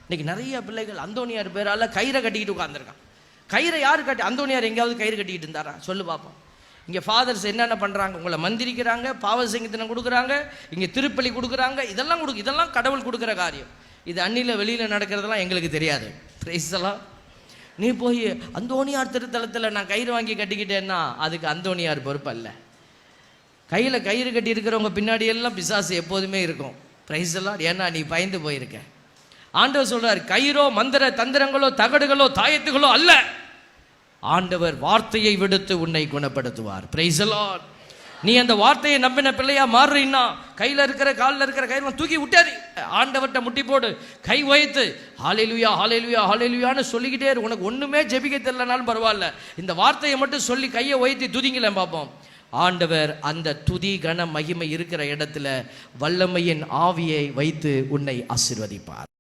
இன்னைக்கு நிறைய பிள்ளைகள் அந்தோனியார் பேரால கயிறை கட்டிக்கிட்டு உட்காந்துருக்கான். கயிறை யாரு கட்டி? அந்தோனியார் எங்கேயாவது கயிறு கட்டிக்கிட்டு இருந்தாரா? சொல்லு பார்ப்போம். இங்கே ஃபாதர்ஸ் என்னென்ன பண்ணுறாங்க? உங்களை மந்திரிக்கிறாங்க, பாவ சங்கீதனம் கொடுக்குறாங்க, இங்கே திருப்பலி கொடுக்குறாங்க, இதெல்லாம் கடவுள் கொடுக்குற காரியம். இது அன்னியில் வெளியில் நடக்கிறதெல்லாம் எங்களுக்கு தெரியாது. பிரைஸ்லாம். நீ போய் அந்தோனியார் திருத்தலத்தில் நான் கயிறு வாங்கி கட்டிக்கிட்டேன்னா அதுக்கு அந்தோனியார் பொறுப்பு அல்ல. கையில் கயிறு கட்டி இருக்கிறவங்க பின்னாடி எல்லாம் பிசாசு எப்போதுமே இருக்கும். பிரைஸ்லாம். ஏன்னா நீ பயந்து போயிருக்க. ஆண்டவர் சொல்றார், கயிறோ மந்திர தந்திரங்களோ தகடுகளோ தாயத்துகளோ அல்ல, ஆண்டவர் வார்த்தையை விடுத்து உன்னை குணப்படுத்துவார். Praise the Lord. நீ அந்த வார்த்தையை நம்பின பிள்ளையா மாறுறீன்னா கையில் இருக்கிற காலில் இருக்கிற கயிறு தூக்கி விட்டாரு, ஆண்டவர்கிட்ட முட்டி போடு, கை வைத்து ஹல்லேலூயா ஹல்லேலூயா ஹல்லேலூயான்னு சொல்லிக்கிட்டே இரு. உனக்கு ஒண்ணுமே ஜெபிக்க தெரியலனாலும் பரவாயில்ல, இந்த வார்த்தையை மட்டும் சொல்லி கையை வைத்து துதிங்களேன் பார்ப்போம். ஆண்டவர் அந்த துதி கன மகிமை இருக்கிற இடத்துல வல்லமையின் ஆவியை வைத்து உன்னை ஆசீர்வதிப்பார்.